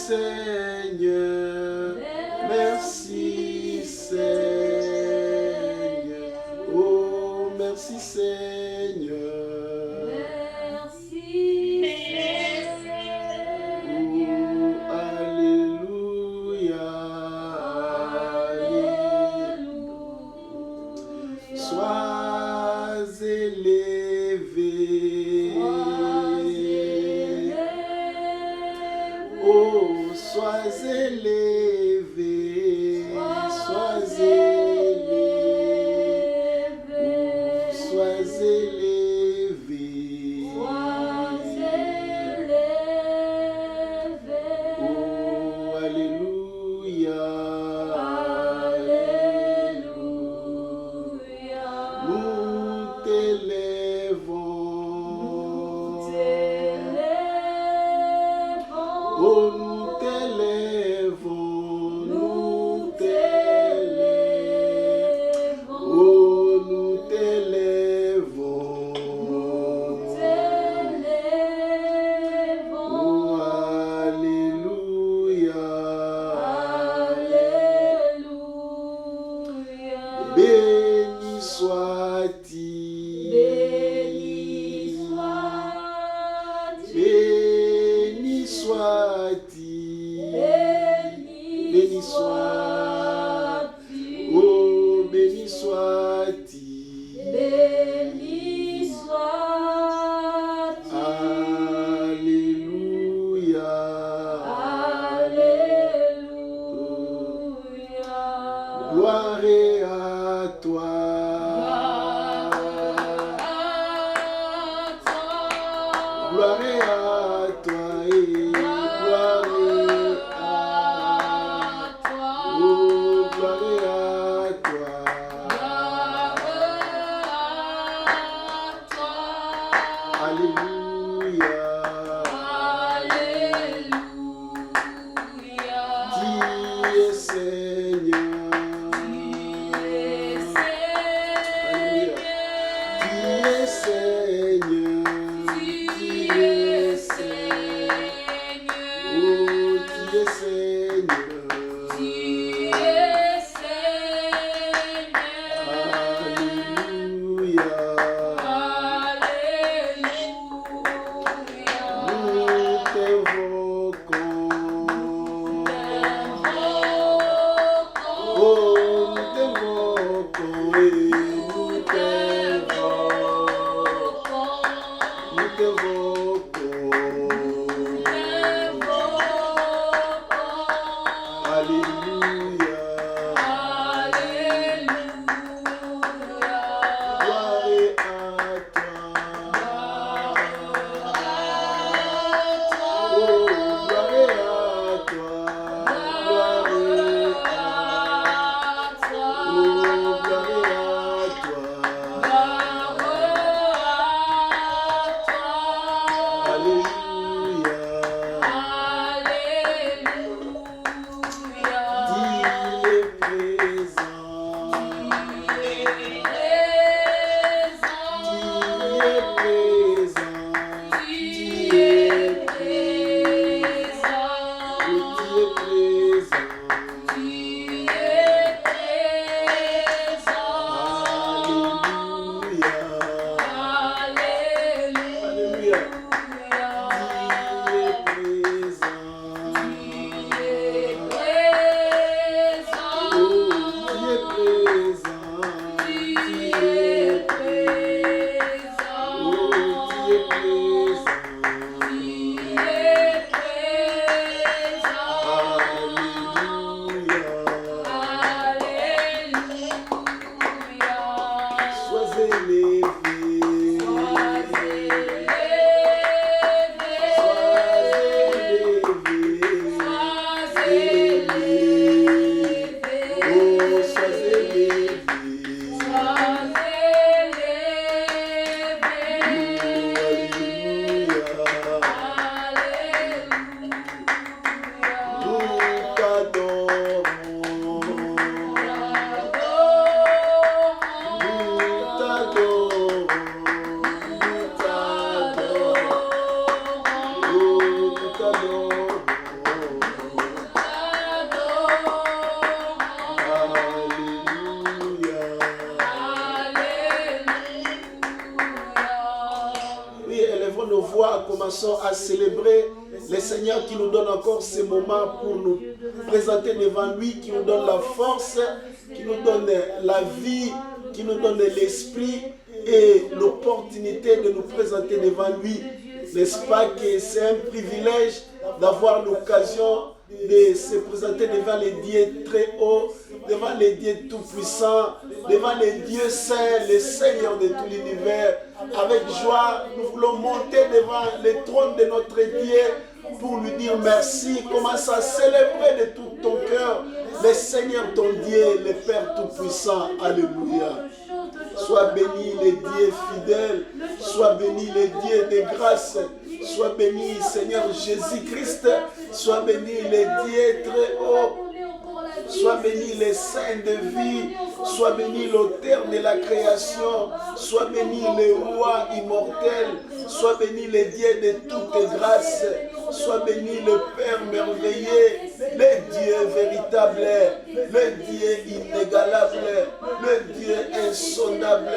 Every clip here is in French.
Seigneur, merci Seigneur, oh merci Seigneur, oh alléluia, alléluia, sois élevé, oh sois élevé, sois élevé, sois élevé, oh alléluia, alléluia, nous t'élèvons, oh nous t'élèvons, nous t'élèvons, oh nous t'élèvons, oh alléluia, béni soit-il, béni soit-il, commençons à célébrer le Seigneur qui nous donne encore ces moments pour nous présenter devant lui, qui nous donne la force, qui nous donne la vie, qui nous donne l'esprit et l'opportunité de nous présenter devant lui. N'est-ce pas que c'est un privilège d'avoir l'occasion de se présenter devant les dieux très hauts, devant les dieux tout-puissants, devant les dieux saints, les seigneurs de tout l'univers. Avec joie, nous voulons monter devant le trône de notre Dieu pour lui dire merci. Commence à célébrer de tout ton cœur le Seigneur ton Dieu, le Père tout-puissant. Alléluia. Sois béni les dieux fidèles, sois béni les dieux de grâce, sois béni Seigneur Jésus-Christ, sois béni les dieux très hauts, sois béni les saints de vie, sois béni l'auteur de la création, sois béni le roi immortel, sois béni les dieux de toute grâce, sois béni le Père merveilleux, le Dieu véritable, le Dieu inégalable, le Dieu insondable,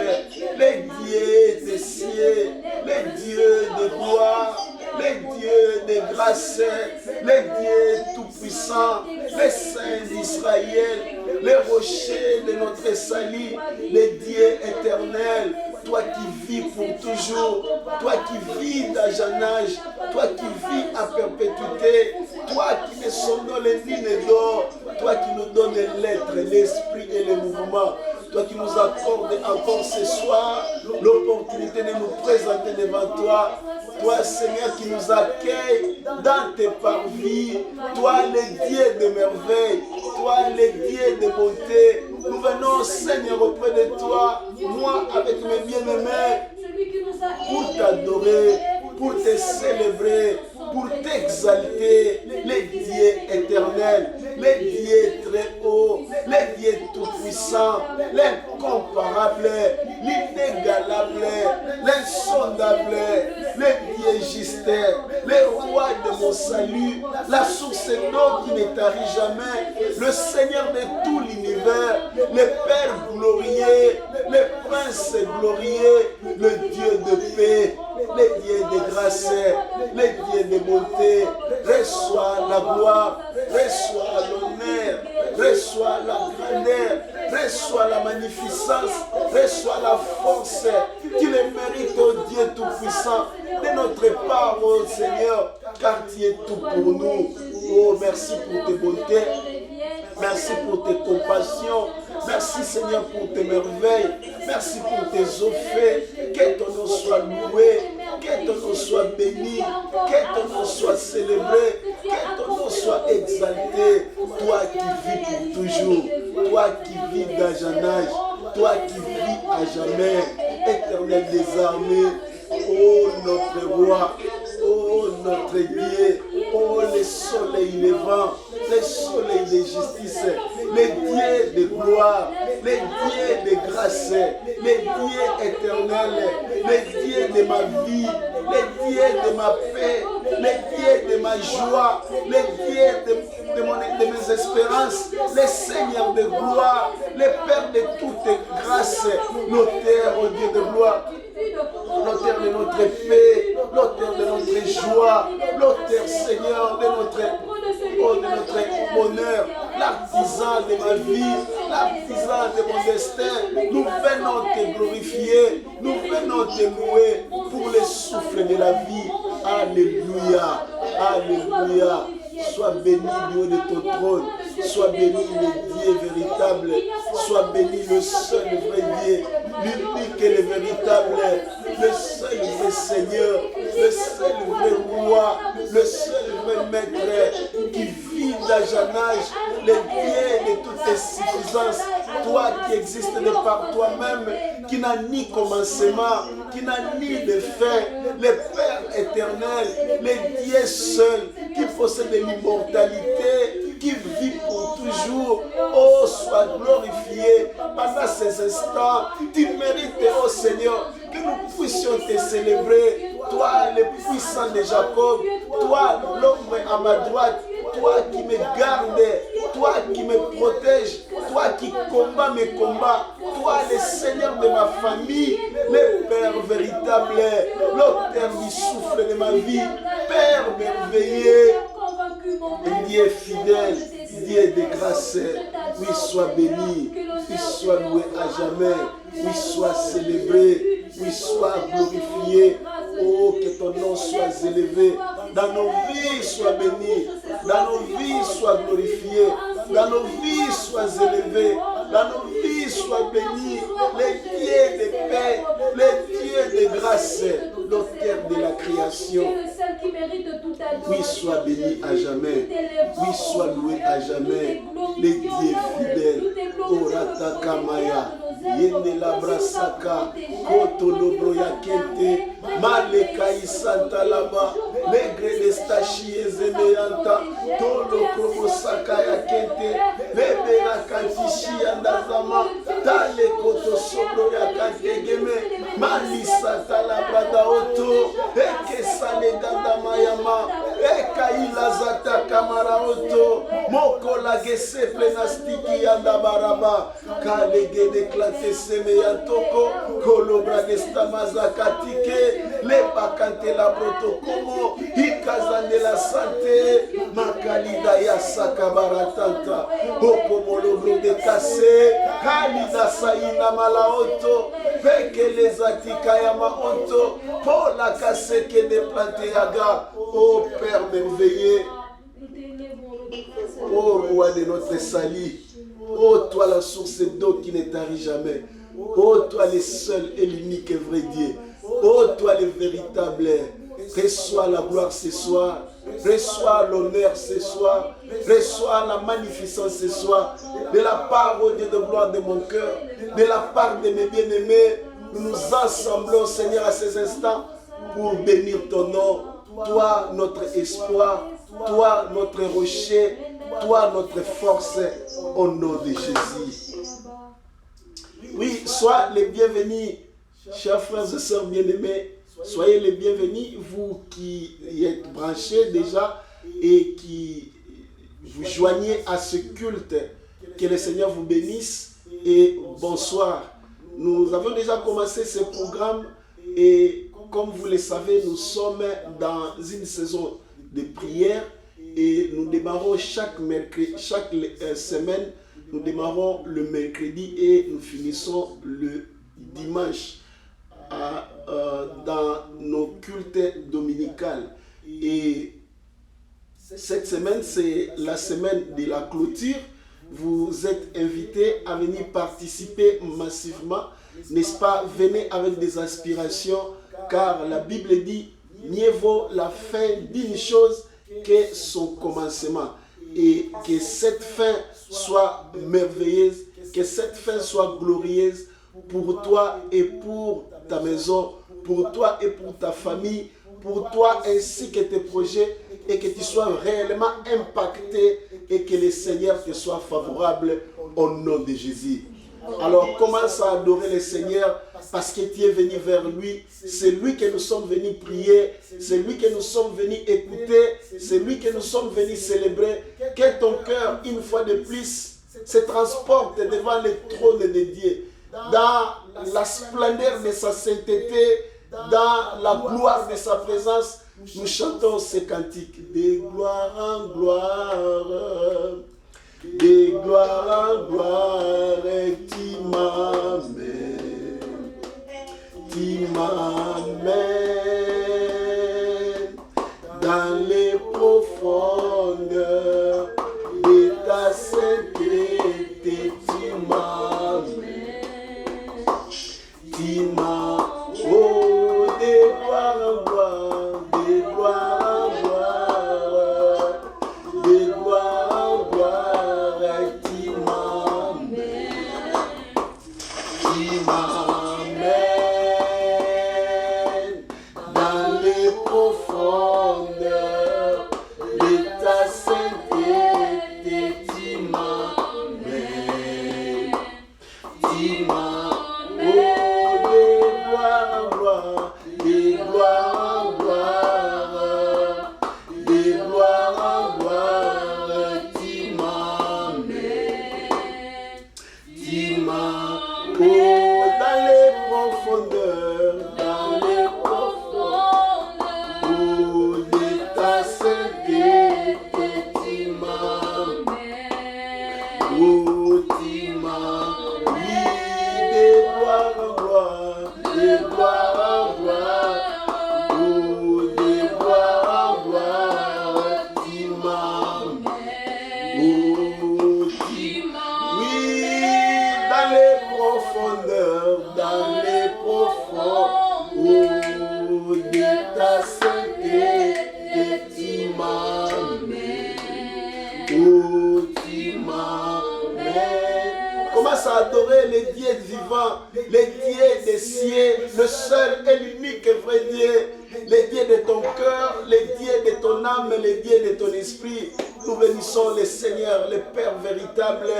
le Dieu des cieux, le Dieu de gloire, le Dieu de grâce, le Dieu tout-puissant, le Saint d'Israël, le rocher de notre salut, le Dieu éternel, toi qui vis pour toujours, toi qui vis d'âge en âge, toi qui vis à perpétuité, toi qui ne sonnes les mines d'or, toi qui nous donnes l'être, l'esprit et le mouvement, toi qui nous accordes encore ce soir l'opportunité de nous présenter devant toi, toi Seigneur qui nous accueille dans tes parvis, toi le Dieu de merveille, toi le Dieu de bonté, nous venons Seigneur auprès de toi, moi avec mes bien-aimés, pour t'adorer, pour te célébrer, pour t'exalter, les dieux éternels, les dieux très hauts, les dieux tout-puissants, l'incomparable, l'inégalable, l'insondable, les dieux justes, les rois de mon salut, la source d'eau qui ne tarit jamais, le Seigneur de tout l'univers, le Père glorieux, le Prince glorieux, le Dieu de paix, les dieux de grâce, les dieux de bonté, reçois la gloire, reçois l'honneur, reçois la grandeur, reçois la magnificence, reçois la force. Tu le mérites, oh Dieu tout-puissant, de notre part, oh Seigneur, car tu es tout pour nous. Oh, merci pour tes bontés. Merci pour tes compassions. Merci Seigneur pour tes merveilles. Merci pour tes offres. Que ton nom soit loué. Que ton nom soit béni. Que ton nom soit célébré. Que ton nom soit exalté. Toi qui vis pour toujours. Toi qui vis d'âge en âge. Toi qui vis à jamais. Éternel des armées. Oh notre roi. Oh notre Dieu. Oh le soleil levant. Les soleils de justice, les dieux de gloire, les dieux de grâce, les dieux éternels, les dieux de ma vie, les dieux de ma paix, les dieux de ma joie, les dieux de mes espérances, les seigneurs de gloire, les pères de toute grâce, l'auteur, au Dieu de gloire, l'auteur de notre paix, l'auteur de notre joie, l'auteur, Seigneur, de notre bonheur, l'artisan de ma vie, l'artisan de mon destin. Nous venons te glorifier, nous venons te louer pour le souffle de la vie. Alléluia, alléluia. Sois béni du haut de ton trône, sois béni le Dieu véritable, sois béni le seul vrai Dieu, l'unique et le véritable, le seul vrai Seigneur, le seul vrai roi, le seul vrai maître qui vit d'âge en âge, le Dieu de toute suffisance, toi qui existes de par toi-même, qui n'a ni commencement, qui n'a ni de fin, le Père éternel, le Dieu seul, qui possède l'immortalité, qui vit pour toujours. Oh, sois glorifié pendant ces instants. Tu mérites, oh Seigneur, que nous puissions te célébrer. Toi, le puissant de Jacob, toi, l'homme à ma droite, toi qui me gardes, toi qui me protèges, toi qui combats mes combats, toi le Seigneur de ma famille, le Père véritable, l'auteur du souffle de ma vie, Père merveilleux, Dieu fidèle, Dieu de grâce, oui, sois béni, oui, sois loué à jamais, oui, sois célébré, oui, sois glorifié. Oh, que ton nom soit élevé. Dans nos vies, sois béni. Dans nos vies, sois glorifié. Dans nos vies, sois élevé. Dans nos vies, sois béni. Les dieux de paix, les dieux de grâce, l'auteur de la création. Oui, sois béni à jamais. Oui, sois loué à jamais. Les dieux fidèles. Orata Kamaya. Yende la brasaka, koto lobro ya kente, maleka isanta laba, legre de stashi ezemeyanta, tolo krobo saka ya kente, lebe na kantishi andazama, tale koto sobro ya kante geme, malisa talabrada oto, eke sale ganda mayama, eka ilazata kamara oto, moko la gese plenastiki andabaraba, kalege de seme ya toko kolobra gestamaza katike le bakante la protokomo ikazande la sante makalida ya sakabaratanta okomolobro de kase kalida saina malaoto peke les atika ya maonto pola kaseke de plante yaga. Ô Père merveilleux, ô roi de notre salut, ô toi la source d'eau qui ne tarit jamais. Ô toi le seul et l'unique et vrai Dieu. Ô toi le véritable. Reçois la gloire ce soir. Reçois l'honneur ce soir. Reçois la magnificence ce soir. De la part, ô Dieu de gloire de mon cœur. De la part de mes bien-aimés. Nous nous assemblons, Seigneur, à ces instants pour bénir ton nom. Toi, notre espoir. Toi, notre rocher. Toi, notre force, au nom de Jésus. Oui, sois les bienvenus, chers frères et sœurs bien-aimés. Soyez les bienvenus, vous qui êtes branchés déjà et qui vous joignez à ce culte. Que le Seigneur vous bénisse et bonsoir. Nous avons déjà commencé ce programme et comme vous le savez, nous sommes dans une saison de prière. Et nous démarrons chaque mercredi, chaque semaine, nous démarrons le mercredi et nous finissons le dimanche dans nos cultes dominicales. Et cette semaine, c'est la semaine de la clôture. Vous êtes invités à venir participer massivement, n'est-ce pas? Venez avec des aspirations, car la Bible dit, mieux vaut la fin d'une chose que son commencement, et que cette fin soit merveilleuse, que cette fin soit glorieuse pour toi et pour ta maison, pour toi et pour ta famille, pour toi ainsi que tes projets, et que tu sois réellement impacté et que le Seigneur te soit favorable au nom de Jésus. Alors commence à adorer le Seigneur parce que tu es venu vers lui. C'est lui que nous sommes venus prier. C'est lui que nous sommes venus écouter. C'est lui que nous sommes venus célébrer. Que ton cœur, une fois de plus, se transporte devant le trône de Dieu. Dans la splendeur de sa sainteté, dans la gloire de sa présence, nous chantons ces cantiques. De gloire en gloire. De gloire en gloire, tu m'amènes, dans les profondeurs de ta sainteté, tu m'amènes, oh, de gloire en gloire, de gloire en gloire, de gloire en gloire. m'aimes. Oh, oui, dans les profondeurs de ta sainteté, tu m'aimes. Oh, tu m'aimes. Commence à adorer les dieux vivants, les dieux des cieux, le seul et l'unique vrai Dieu, les dieux de ton cœur, les dieux de ton âme, les dieux de ton esprit. Nous bénissons les seigneurs, les pères véritables,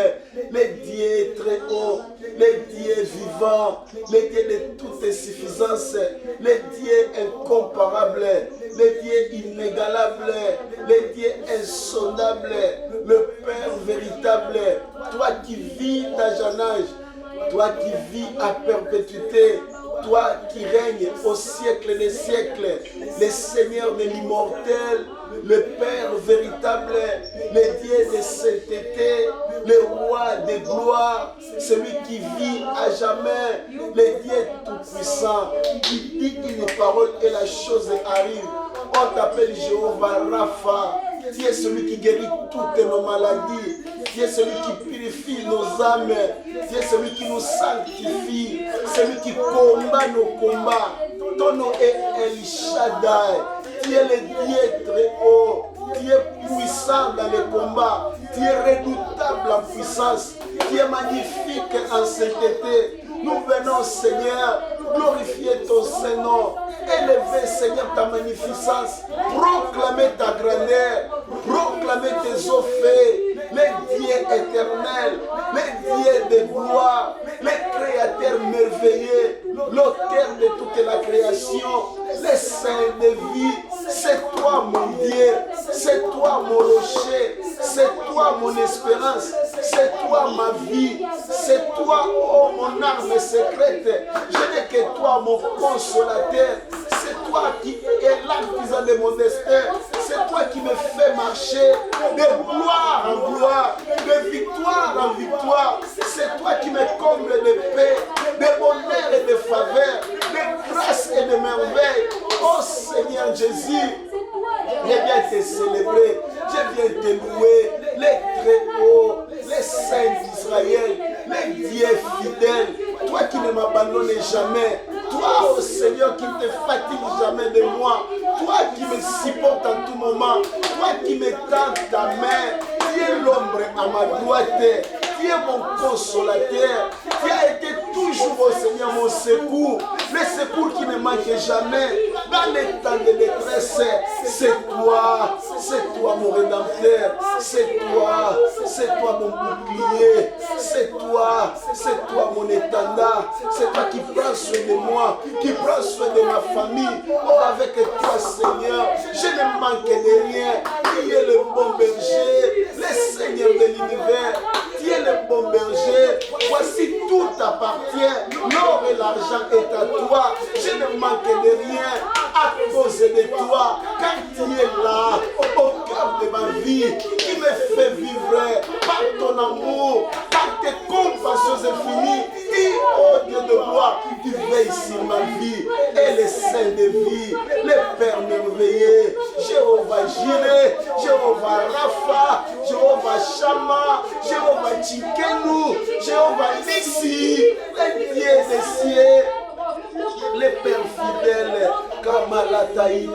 les dieux très hauts, les dieux vivants, les dieux de toute insuffisance, les dieux incomparables, les dieux inégalables, les dieux insondables, le Père véritable, toi qui vis d'âge en âge, toi qui vis à perpétuité, toi qui règnes au siècle des siècles, les seigneurs de l'immortel, le Père véritable, le Dieu de sainteté, le roi de gloire, celui qui vit à jamais, le Dieu tout-puissant, qui dit une parole et la chose arrive. On t'appelle Jéhovah Rapha. Tu es celui qui guérit toutes nos maladies. Tu es celui qui purifie nos âmes. Tu es celui qui nous sanctifie. Celui qui combat nos combats. Ton nom est El Shaddai. Tu es le Dieu très haut. Tu es puissant dans les combats. Tu es redoutable en puissance. Tu es magnifique en sainteté. Nous venons, Seigneur, glorifier ton Saint-Nom. Élever, Seigneur, ta magnificence. Proclamer ta grandeur. Proclamer tes eaux faits. Les dieux éternels. Les dieux de gloire. Les créateurs merveilleux. L'auteur de toute la création. Les saints de vie. C'est toi, mon Dieu. C'est toi, mon rocher. C'est toi, mon espérance. C'est toi, ma vie. C'est toi, oh, mon arme secrète. Je n'ai que toi, mon consolateur. C'est toi qui es l'artisan de mon destin. C'est toi qui me fais marcher de gloire en gloire, de victoire en victoire. C'est toi qui me comble de paix, de bonheur et de faveur, de grâce et de merveille. Oh Seigneur Jésus, je viens te célébrer, je viens te louer, les très hauts, les saints d'Israël, les dieux fidèles, toi qui ne m'abandonnes jamais, toi, oh Seigneur, qui ne te fatigue jamais de moi, toi qui me supportes en tout moment, toi qui me tends ta main, tu es l'ombre à ma droite, tu es mon consolateur, tu as été toujours, oh Seigneur, mon secours, le secours qui ne manque jamais dans les temps de détresse. C'est toi mon rédempteur, c'est toi mon bouclier, c'est toi mon étendard, c'est toi qui prends soin de moi, qui prends soin de ma famille. Oh, avec toi, Seigneur, je ne manque de rien. Tu es le bon berger, le Seigneur de l'univers. Tu es le bon berger. Voici tout t'appartient. L'or et l'argent est à toi. Je ne manque de rien à cause de toi. Car tu es là, au cœur de ma vie, qui me fait vivre par ton amour, par tes compassions infinies. Et oh Dieu de gloire, tu veilles sur ma vie et les saints de vie, les pères merveilleux, Jéhovah Jireh, Jéhovah Rapha, Jéhovah Shammah, Jéhovah Tchikenu, Jéhovah Nissi, les dieux des cieux, les pères fidèles, Kamalataïte,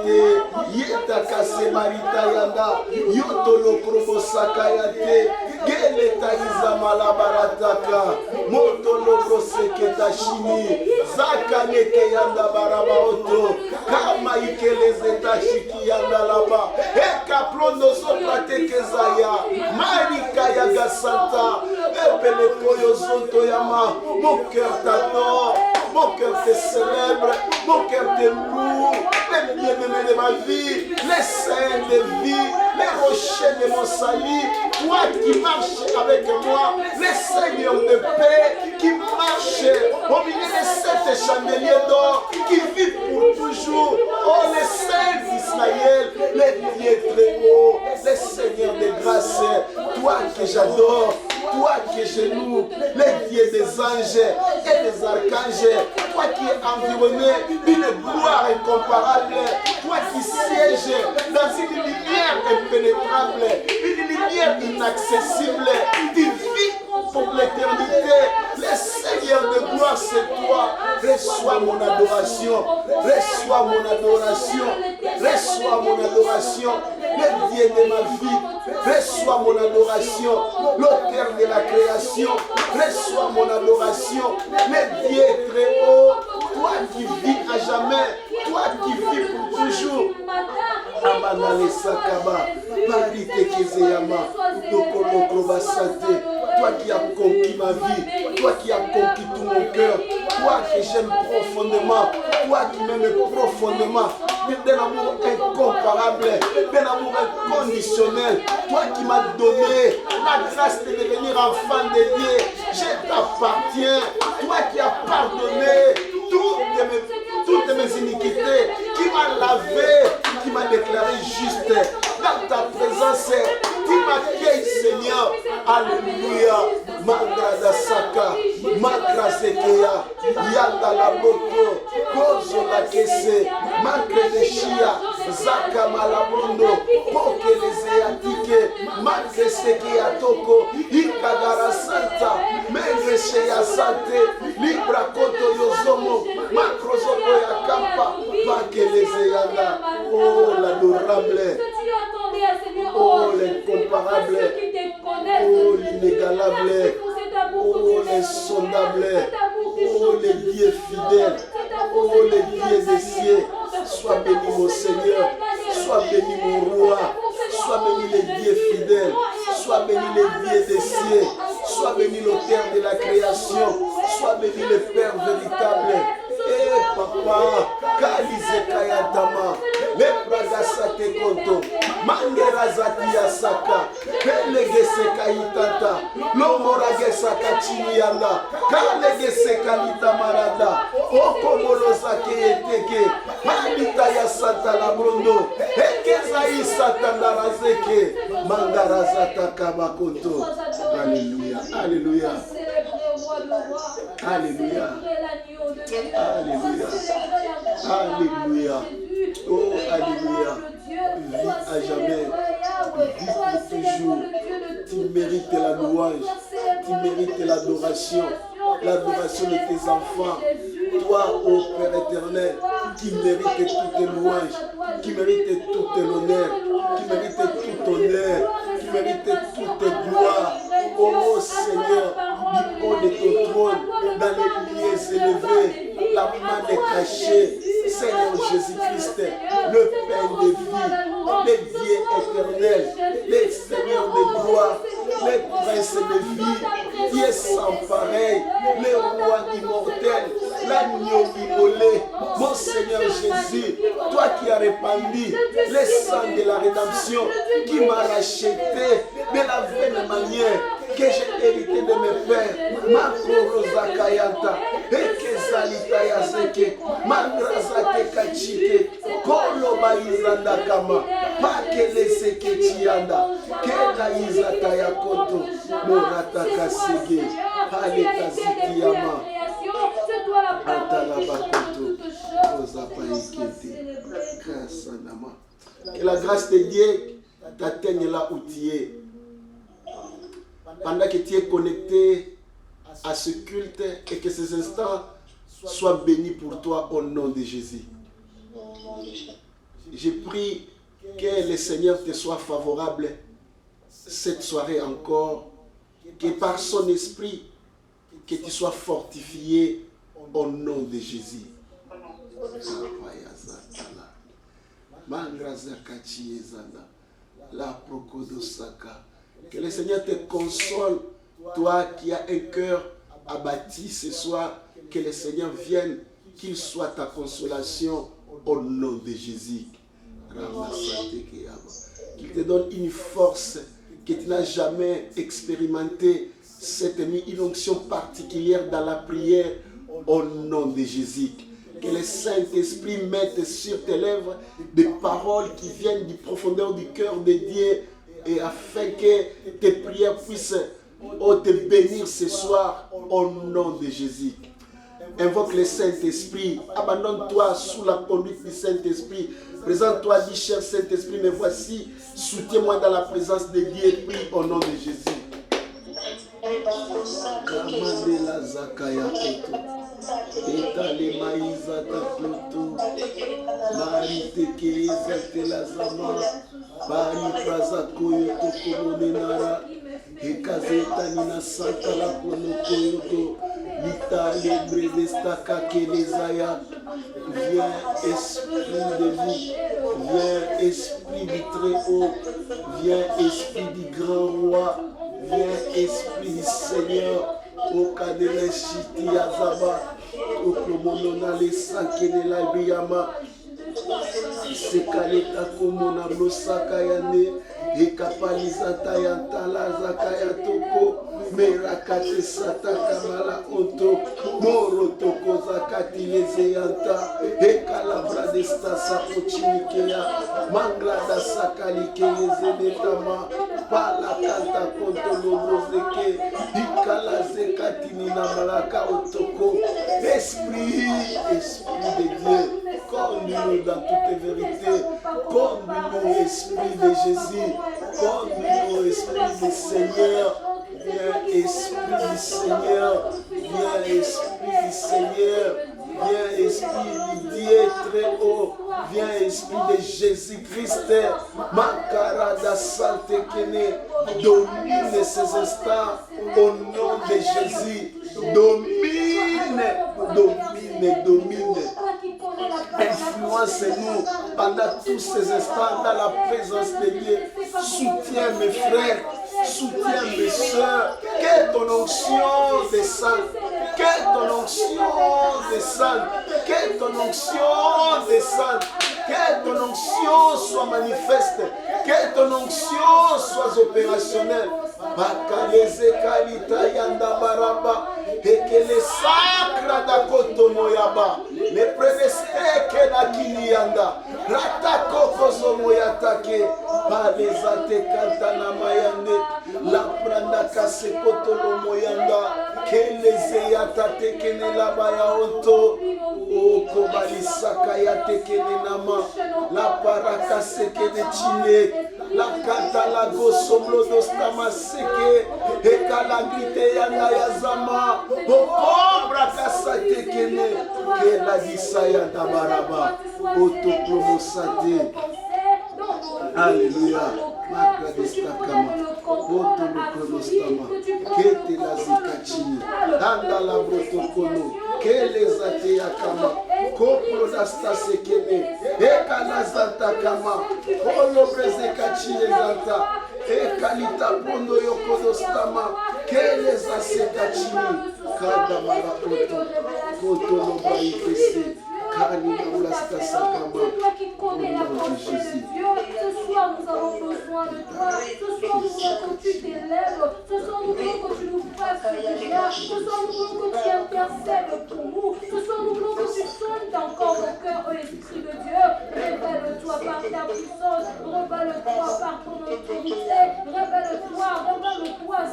Yetakase Marita Yanda, Yotolo Krobo Sakayate, Geleta Izamala Barataka, Motolo Seketa Shini, Zakaneke Yanda Barabaoto, Kamaike les Etashiki Yanda Laba, Eka Plondo Soprate Kezaya, Marika Yaga Santa, Epele Koyo Zonto Yama, mon cœur t'adore, mon cœur te célèbre, mon cœur te loue, les bien-aimés de ma vie, les saints de vie, les rochers de mon salut, toi qui marches avec moi, les seigneurs de paix qui marchent au milieu de sept chandeliers d'or, qui vivent pour toujours, oh les saints d'Israël, les dieux très hauts, les seigneurs de grâce, toi que j'adore, toi que je loue, les dieux des anges et des archanges, toi qui es environné d'une gloire incomparable, toi qui sièges dans une lumière impénétrable, une lumière inaccessible, tu vis pour l'éternité. Le Seigneur de gloire, c'est toi. Reçois mon adoration, reçois mon adoration, reçois mon adoration, le Dieu de ma vie, reçois mon adoration, l'auteur de la création, reçois mon adoration, le Dieu très haut, toi qui vis à jamais, toi qui vis pour toujours. Amanale Sakaba, Parite Kezeyama, Dokolo Sante, toi qui as conquis ma vie, toi qui as conquis tout mon cœur, toi que j'aime profondément, toi qui m'aimes profondément, d'un amour incomparable, d'un amour inconditionnel, toi qui m'as donné la grâce de devenir enfant de Dieu, je t'appartiens, toi qui as pardonné toutes mes iniquités, qui m'a lavé, qui m'a déclaré juste dans ta présence, qui m'accueille, Seigneur. Alléluia. Mangrada Saka, Makra Sekeya, Yanda la Boko, Kozo la Kese, Mankre de Shia, Zaka Malabondo, Poke les Eatike, Mankre Sekeya Toko, Ikagara Santa, Mengre Sheya Sante, Libra Koto Yozomo, Makrozoko Yakapa, Pake les Eyanda, oh l'adorable, oh l'incomparable, oh l'inégalable, oh l'insondable, oh les dieux fidèles, oh les dieux des cieux. Sois béni mon Seigneur, sois béni mon roi, sois béni les dieux fidèles, sois béni les dieux des cieux, sois béni l'auteur de la création, sois béni le Père véritable. Eh papa, Kalize Kayatama, Lepragasate Konto, Mangerazati Yasaka, Pelegese Kayitata, Lomoragesa Kachinianda, Kalegese Kalita Marada, Okomolosake Eteke, Palita Yasata Labrondo, Ekezai Satandarazeke, Mangarazata Kabakonto. Alléluia, Alléluia. Alléluia. Alléluia. Alléluia. Oh, Alléluia. Vis à jamais. Vis pour toujours. Tu mérites la louange. Tu mérites l'adoration. L'adoration de tes enfants. Toi, ô Père éternel, qui mérites toutes tes louanges, qui mérites tout l'honneur, qui mérites tout honneur, qui mérites toute gloire. Oh Seigneur, du haut de ton trône, dans les lieux élevés, la main est cachée. Seigneur Jésus-Christ, le Père de vie, le Dieu éternel, le Seigneur de gloire, le Prince de vie, qui est sans pareil, le Roi immortel, l'agneau immolé, mon Seigneur Jésus, toi qui as répandu le sang de la rédemption, qui m'a racheté de la même manière que j'ai hérité de mes pères, Makorosa Kayanta, Ekezalita Yazeke, Mandrazate Kachike, Koloba Izanda Kama, Pakele Seketianda, Kena Izata Yakoto, Morata Kasege, Haleta Zikiyama, Antalabakoto, Ozapaikete, Kasanama. Que la grâce de Dieu t'atteigne là où tu es. Pendant que tu es connecté à ce culte et que ces instants soient bénis pour toi au nom de Jésus. Je prie que le Seigneur te soit favorable cette soirée encore, que par son esprit, que tu sois fortifié au nom de Jésus. Que le Seigneur te console, toi qui as un cœur abattu ce soir, que le Seigneur vienne, qu'il soit ta consolation au nom de Jésus. Qu'il te donne une force que tu n'as jamais expérimentée, cette nuit, une onction particulière dans la prière au nom de Jésus. Que le Saint-Esprit mette sur tes lèvres des paroles qui viennent du profondeur du cœur de Dieu, et afin que tes prières puissent te bénir ce soir au nom de Jésus. Invoque le Saint-Esprit. Abandonne-toi sous la conduite du Saint-Esprit. Présente-toi, dis cher Saint-Esprit, me voici. Soutiens-moi dans la présence de Dieu et prie au nom de Jésus. Kamandela Zakaya Koto. Etale Maïza Takloto. Marite Keiza Telazama. Bari Praza Koyoto Komonenara. Ekazeta Nina Santa La Koyoto. Lita Lebre Destaka Kelezaya. Viens, Esprit de vie. Viens, Esprit du Très-Haut. Viens, Esprit du Grand Roi. Viens, Esprit du Seigneur. Au Kadele Shiti Azaba. Au Klomonona Le Sankenela Biyama. Sekaleta Komona Blosaka Yane. Ekapalizata Yantala Zakaya Toko. Merakate Sataka Mala Onto. Morotoko Zakati Lezeyanta. Ekalabra Desta Sapochimikeya. Manglada Sakalike Lezedetama. Pala Kanta Kontolo Roseke. Ikala Zekatini Namalaka Otoko. Esprit de Dieu. Conduis-nous dans toute vérité. Conduis-nous, Esprit de Jésus. Conduis-nous, Esprit du Seigneur. Viens, Esprit du Seigneur. Viens, Esprit du Seigneur. Viens, Esprit du Dieu très haut. Viens, Esprit de Jésus-Christ. Makarada Salte Kene. Domine ces instants au nom de Jésus. Domine. Influence-nous pendant tous ces instants dans la présence de Dieu. Soutiens mes frères, soutiens mes soeurs. Que ton onction descende. Que ton onction descende. Que ton onction descende. Que ton onction soit manifeste. Que ton onction soit opérationnelle. Bakaleze kalita yanda baraba. Et que les sacres d'Akoto Moyaba, les prédestinés que la Kilianda, Ratako Kozo Moyatake, Palezate Kantana Mayande, La Pranda Kase Kotolo Moyanda, Keleze Yatate Kenela Bayaonto, O Kobalisaka Yatekene Nama, La Paraka Sekene Chile, La Kanta La Gosomlo Dostama Seke, et Kalagrite Yanda Yazama. Okobra kasate kene ke la disaya tabaraba otoklomo sate. Alléluia. Makadestakama otolokronostama kete la zikachini anda la brotokono kele zate yakama kopro dasta sekene ekala zanta kama kolobreze kachile zanta ekalita pondo yokodostama kele za sekachini kada mara oto kotolo baikese kani namlasta sakama au nom de Jésus. Ce soir, nous avons besoin de toi. Ce soir, nous voulons que tu t'élèves. Ce soir, nous voulons que tu nous fasses du bien. Ce soir, nous voulons que tu intercèdes pour nous. Ce soir, nous voulons que tu sonnes encore au cœur, ô Esprit de Dieu. Révèle-toi par ta puissance. Révèle-toi par ton autorité. Révèle-toi,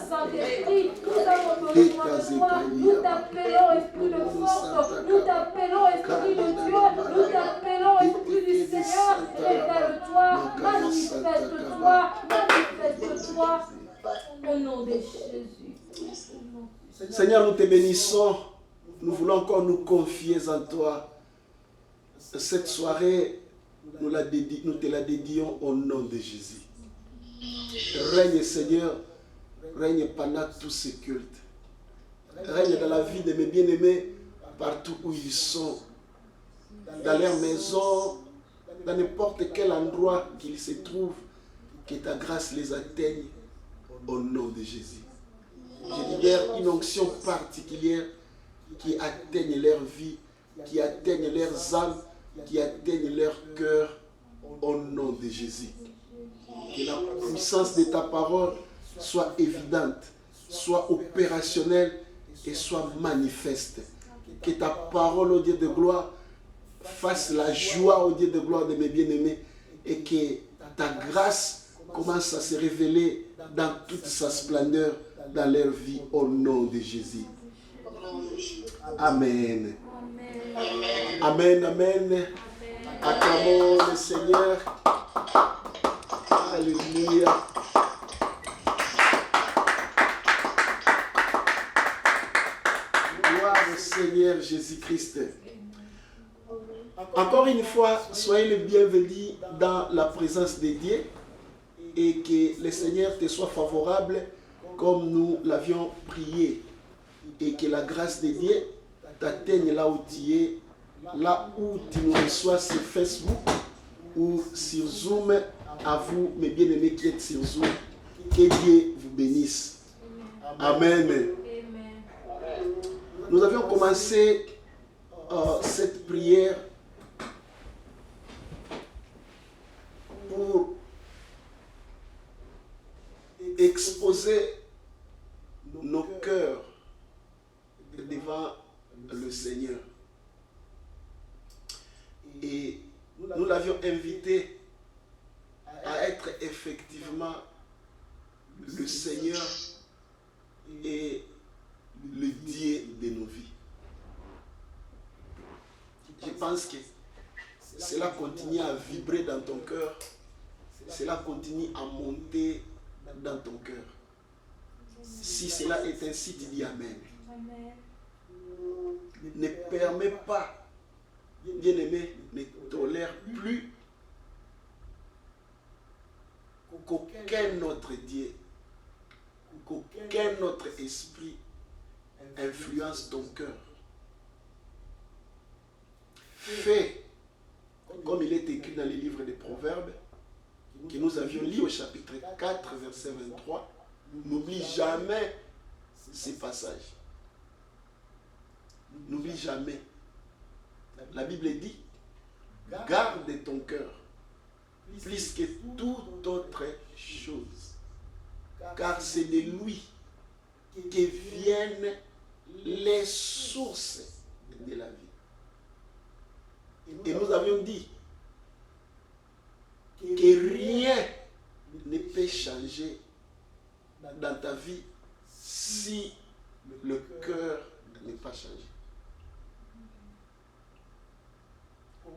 Saint-Esprit. Nous avons besoin de toi. Nous t'appelons, Esprit de force. Nous t'appelons, Esprit de Dieu. Nous t'appelons, Esprit du Seigneur. Révèle-toi. Manifeste-toi, manifeste-toi au nom de Jésus. Seigneur, nous te bénissons. Nous voulons encore nous confier en toi. Cette soirée, nous te la dédions au nom de Jésus. Règne, Seigneur, règne pendant tous ces cultes. Règne dans la vie de mes bien-aimés partout où ils sont. Dans leur maison, dans n'importe quel endroit qu'ils se trouvent, que ta grâce les atteigne au nom de Jésus. Je libère une onction particulière qui atteigne leur vie, qui atteigne leurs âmes, qui atteigne leur cœur au nom de Jésus. Que la puissance de ta parole soit évidente, soit opérationnelle et soit manifeste. Que ta parole, au Dieu de gloire, fasse la joie au Dieu de gloire de mes bien-aimés et que ta grâce commence à se révéler dans toute sa splendeur dans leur vie au nom de Jésus. Amen. Amen. Amen, amen. Acclamons le Seigneur. Alléluia. Gloire au Seigneur Jésus-Christ. Encore une fois, soyez les bienvenus dans la présence de Dieu et que le Seigneur te soit favorable comme nous l'avions prié et que la grâce de Dieu t'atteigne là où tu es, là où tu nous reçois sur Facebook ou sur Zoom. À vous, mes bien-aimés qui êtes sur Zoom, que Dieu vous bénisse. Amen. Amen. Nous avions commencé cette prière pour exposer nos cœurs devant le Seigneur. Et nous l'avions invité à être effectivement le Seigneur et le Dieu de nos vies. Je pense que cela continue à vibrer dans ton cœur, cela continue à monter dans ton cœur. Si cela est ainsi, tu dis Amen. Amen. Ne permets pas, bien-aimé, ne tolère plus qu'aucun autre Dieu, qu'aucun autre esprit influence ton cœur. Fais, comme il est écrit dans les livres des Proverbes, que nous avions lu au chapitre 4, verset 23, n'oublie jamais ces passages. N'oublie jamais. La Bible dit, garde ton cœur plus que toute autre chose, car c'est de lui que viennent les sources de la vie. Et nous avions dit que rien ne peut changer dans ta vie si le cœur n'est pas changé.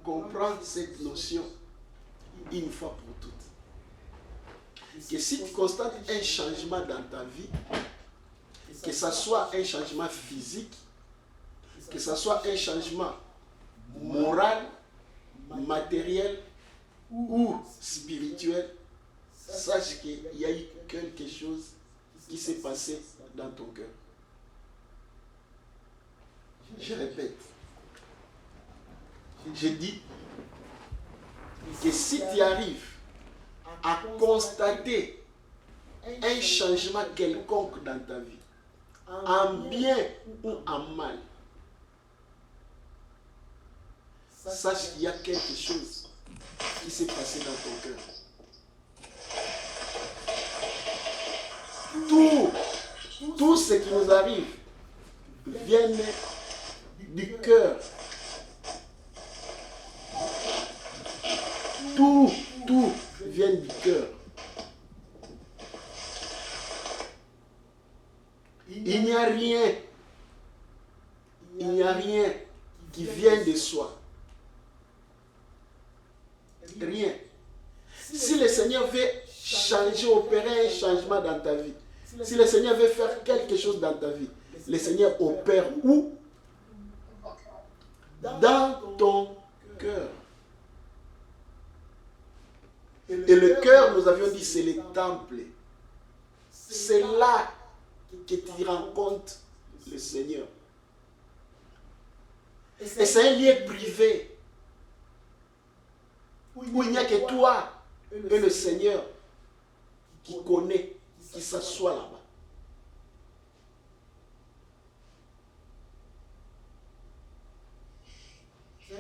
Comprendre cette notion une fois pour toutes. Que si tu constates un changement dans ta vie, que ce soit un changement physique, que ce soit un changement moral, matériel ou spirituel, sache qu'il y a eu quelque chose qui s'est passé dans ton cœur. Je répète. Je dis que si tu arrives à constater un changement quelconque dans ta vie, en bien ou en mal, sache qu'il y a quelque chose qui s'est passé dans ton cœur. Tout ce qui nous arrive vient du cœur. Tout vient du cœur. Il n'y a rien qui vient de soi. Rien. Si le Seigneur veut changer, opérer un changement dans ta vie, si le Seigneur veut faire quelque chose dans ta vie, le Seigneur opère où? Dans ton cœur. Et le cœur, nous avions dit, c'est le temple. C'est là que tu rencontres le Seigneur. Et c'est un lieu privé où il n'y a que toi et le Seigneur qui connaît, qui s'assoit là-bas.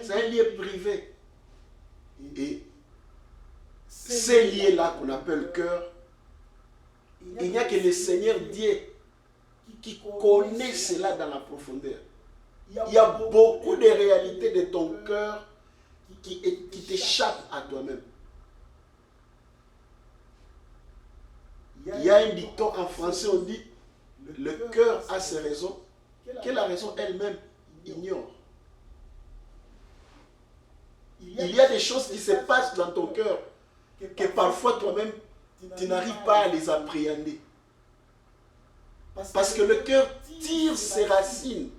C'est un lieu privé. Et ces lieux-là qu'on appelle cœur, il n'y a que le Seigneur Dieu qui connaît cela dans la profondeur. Il y a beaucoup de réalités de ton cœur qui t'échappent à toi-même. Il y a un dicton en français, on dit, le cœur a ses raisons, que la raison elle-même ignore. Il y a des choses qui se passent dans ton cœur que parfois toi-même, tu n'arrives pas à les appréhender. Parce que le cœur tire ses racines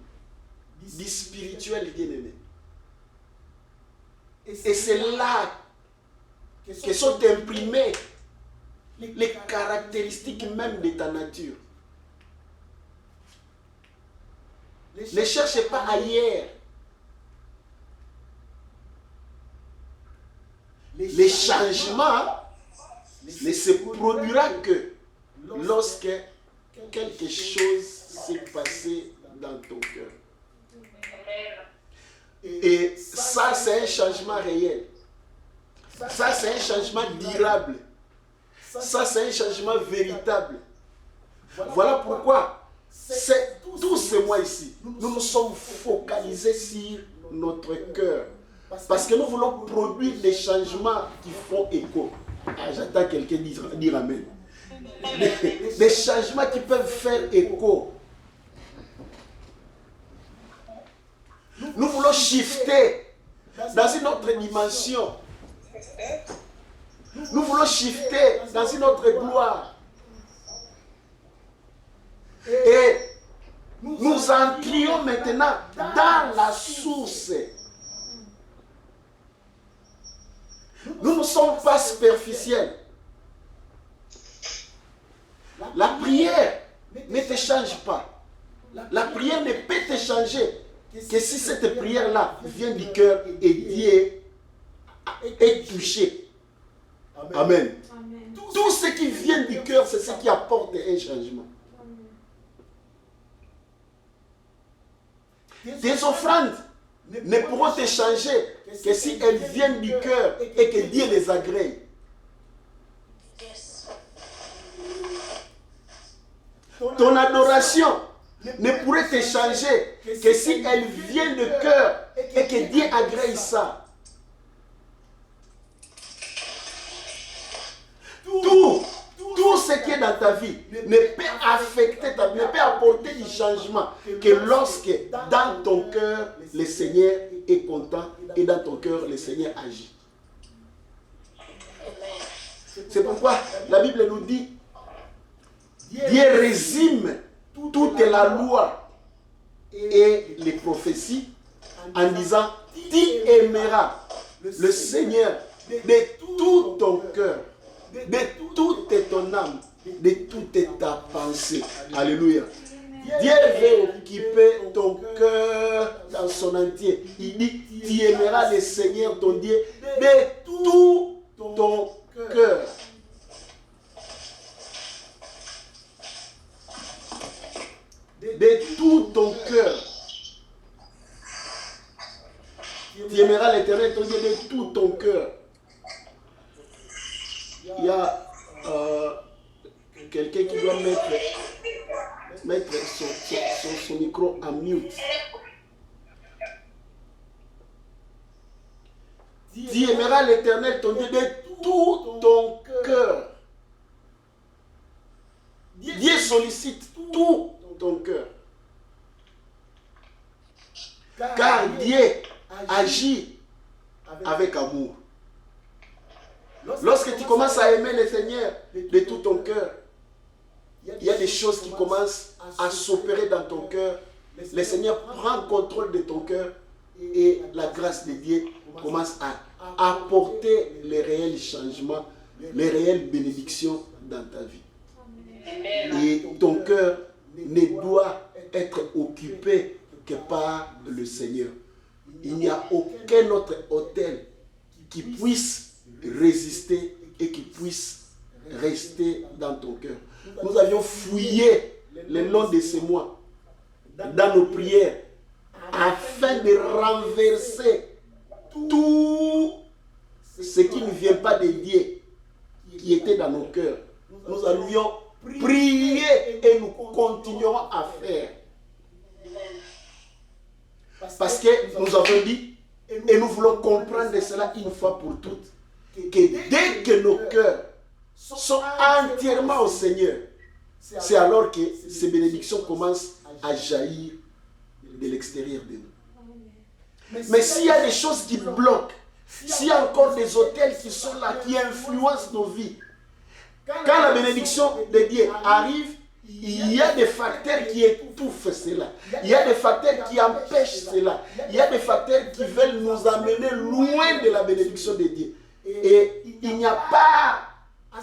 du spirituel bien-aimé. Et c'est là que sont imprimées les caractéristiques même de ta nature. Ne cherchez pas ailleurs. Les changements ne se produira que lorsque quelque chose s'est passé dans ton cœur. Et ça, c'est un changement réel. Ça, c'est un changement durable. Ça, c'est un changement véritable. Voilà pourquoi tous ces mois ici, nous nous sommes focalisés sur notre cœur. Parce que nous voulons produire des changements qui font écho. Ah, j'attends quelqu'un dire Amen. Des changements qui peuvent faire écho. Nous voulons shifter dans une autre dimension. Nous voulons shifter dans une autre gloire. Et nous entrions maintenant dans la source. Nous ne sommes pas superficiels. La prière ne te change pas. La prière ne peut te changer que si cette prière-là vient du cœur et Dieu est touché. Amen. Tout ce qui vient du cœur, c'est ce qui apporte un changement. Tes offrandes ne pourront te changer que si elles viennent du cœur et que Dieu les agrée. Ton adoration ne pourrait te changer que si elle vient de cœur et que Dieu agrée ça. Tout ce qui est dans ta vie ne peut affecter ta vie, ne peut apporter du changement que lorsque dans ton cœur, le Seigneur est content et dans ton cœur, le Seigneur agit. C'est pourquoi la Bible nous dit, Dieu résume toute la loi et les prophéties en disant, tu aimeras le Seigneur de tout ton cœur, de toute ton âme, de toute ta pensée. Alléluia. Dieu veut occuper ton cœur dans son entier. Il dit, tu aimeras le Seigneur ton Dieu de tout ton cœur. De tout ton cœur. Tu aimeras l'Éternel ton Dieu de tout ton cœur. Il y a quelqu'un qui doit mettre son micro en mute. Tu aimeras l'Éternel ton Dieu de tout ton cœur. Dieu sollicite tout ton cœur. Car Dieu agit avec amour. Lorsque tu commences à aimer le Seigneur de tout ton cœur, il y a des choses qui commencent à s'opérer dans ton cœur. Le Seigneur prend contrôle de ton cœur et la grâce de Dieu commence à apporter les réels changements, les réelles bénédictions dans ta vie. Et ton cœur ne doit être occupé que par le Seigneur. Il n'y a aucun autre autel qui puisse résister et qui puisse rester dans ton cœur. Nous avions fouillé le long de ces mois dans nos prières afin de renverser tout ce qui ne vient pas de Dieu qui était dans nos cœurs. Nous avions prié et nous continuerons à faire. Parce que nous avons dit, et nous voulons comprendre cela une fois pour toutes, que dès que nos cœurs sont entièrement au Seigneur, c'est alors que ces bénédictions commencent à jaillir de l'extérieur de nous. Mais s'il y a des choses qui bloquent, s'il y a encore des hôtels qui sont là, qui influencent nos vies, quand la bénédiction de Dieu arrive, il y a des facteurs qui étouffent cela. Il y a des facteurs qui empêchent cela. Il y a des facteurs qui veulent nous amener loin de la bénédiction de Dieu. Et il n'y a pas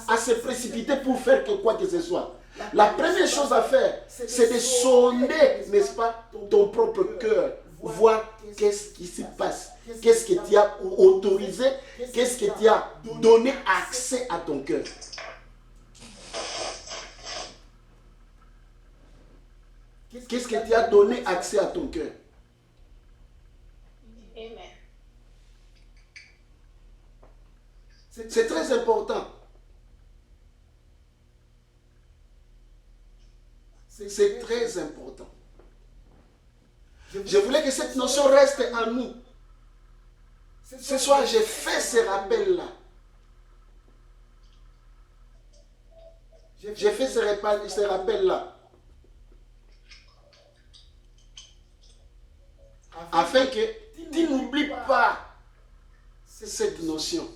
à se précipiter pour faire que quoi que ce soit. La première chose à faire, c'est de sonder, n'est-ce pas, ton propre cœur. Voir qu'est-ce qui se passe. Qu'est-ce que tu as autorisé. Qu'est-ce que tu as donné accès à ton cœur. Qu'est-ce que tu as donné accès à ton cœur? C'est très important. C'est très important. Je voulais que cette notion reste en nous. Ce soir, j'ai fait ce rappel-là. J'ai fait ce rappel-là. Afin que tu n'oublies pas cette notion.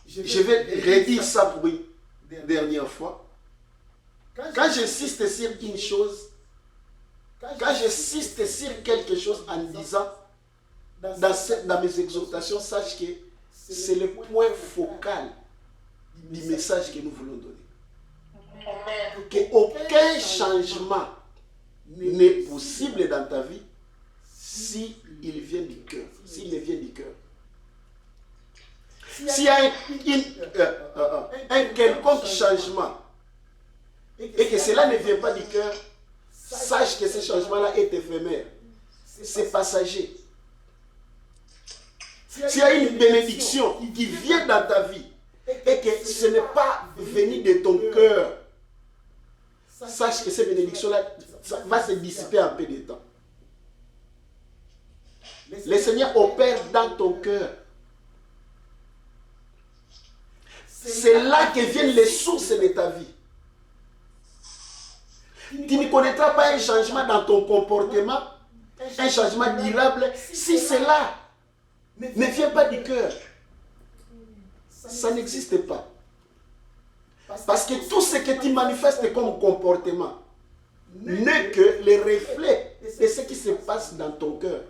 Je vais redire ça pour une dernière fois. Quand j'insiste sur une chose, quand j'insiste sur quelque chose en disant, dans mes exhortations, sache que c'est le point focal du message que nous voulons donner. Qu'aucun changement n'est possible dans ta vie s'il vient du cœur, s'il ne vient du cœur. S'il y a un quelconque changement et que cela ne vient pas du cœur, sache que ce changement-là est éphémère. C'est passager. S'il y a une bénédiction qui vient dans ta vie et que ce n'est pas venu de ton cœur, sache que cette bénédiction-là va se dissiper en peu de temps. Le Seigneur opère dans ton cœur. C'est là que viennent les sources de ta vie. Tu ne connaîtras pas un changement dans ton comportement, un changement durable, si cela ne vient pas du cœur. Ça n'existe pas. Parce que tout ce que tu manifestes comme comportement n'est que le reflet de ce qui se passe dans ton cœur.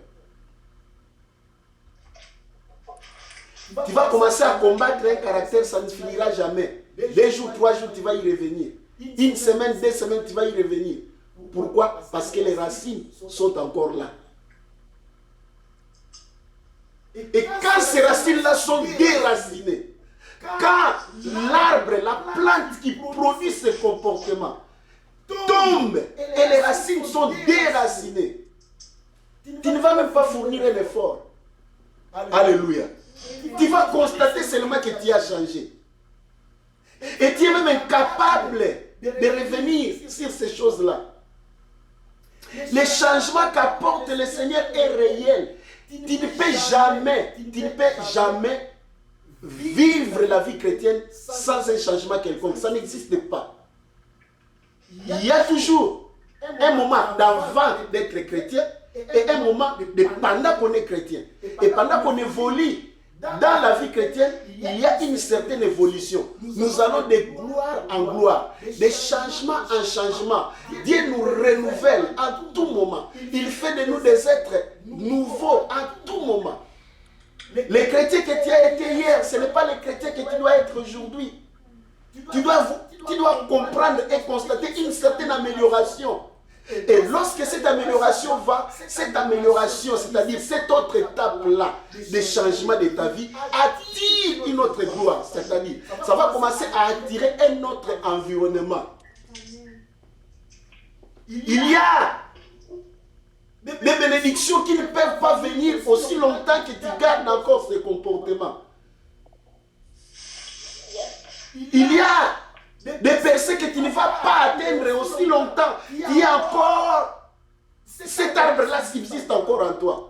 Tu vas commencer à combattre un caractère, ça ne finira jamais. 2 jours, 3 jours, tu vas y revenir. 1 semaine, 2 semaines, tu vas y revenir. Pourquoi? Parce que les racines sont encore là. Et quand ces racines-là sont déracinées, quand l'arbre, la plante qui produit ce comportement tombe et les racines sont déracinées, tu ne vas même pas fournir un effort. Alléluia. Tu vas constater seulement que tu as changé. Et tu es même incapable de revenir sur ces choses-là. Le changement qu'apporte le Seigneur est réel. Tu ne peux jamais vivre la vie chrétienne sans un changement quelconque. Ça n'existe pas. Il y a toujours un moment d'avant d'être chrétien et un moment de pendant qu'on est chrétien. Et pendant qu'on évolue dans la vie chrétienne, il y a une certaine évolution. Nous allons de gloire en gloire, de changement en changement. Dieu nous renouvelle à tout moment. Il fait de nous des êtres nouveaux à tout moment. Les chrétiens que tu as été hier, ce n'est pas les chrétiens que tu dois être aujourd'hui. Tu dois comprendre et constater une certaine amélioration. Et lorsque cette amélioration va, cette amélioration, c'est-à-dire cette autre étape-là de changement de ta vie, attire une autre gloire. C'est-à-dire, ça va commencer à attirer un autre environnement. Il y a des bénédictions qui ne peuvent pas venir aussi longtemps que tu gardes encore ce comportement. Il y a des personnes que tu ne vas pas atteindre aussi longtemps. Il y a encore cet arbre-là qui existe encore en toi.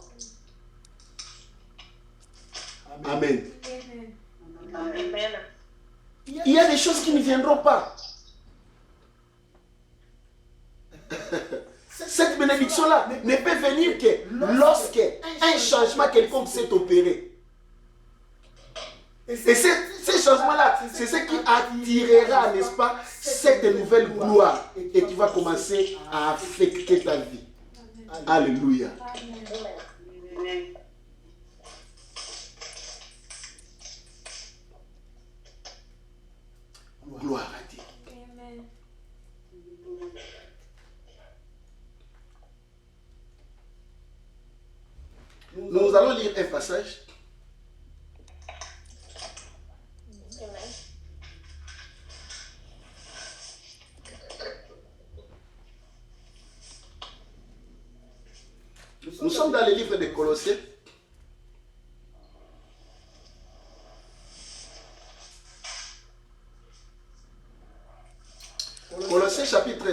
Amen. Il y a des choses qui ne viendront pas. cette bénédiction-là ne peut venir que lorsque un changement quelconque s'est opéré. Et ces changements-là, c'est ce qui attirera, n'est-ce pas, cette nouvelle gloire et qui va commencer à affecter ta vie. Alléluia. Gloire à Dieu. Amen. Nous allons lire un passage. Nous sommes dans le livre de Colossiens. Colossiens chapitre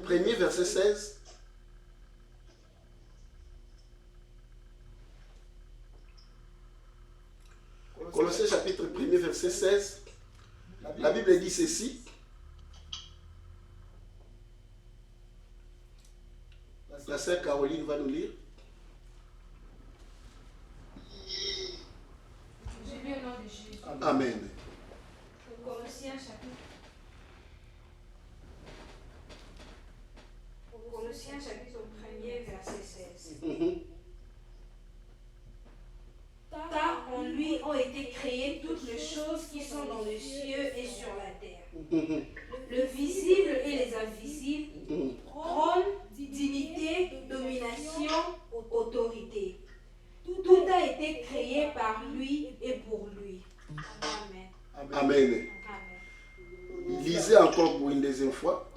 1er, verset 16. Colossiens chapitre 1er, verset 16. La Bible dit ceci. La sœur Caroline va nous lire. J'ai lu au nom de Jésus. Amen. Colossiens chapitre 1er, verset 16. Car en lui ont été créées toutes les choses qui sont dans les cieux et sur la terre. Le visible et les invisibles, trône, dignité, domination, autorité. Tout a été créé par lui et pour lui. Amen. Amen. Amen. Lisez encore pour une deuxième fois.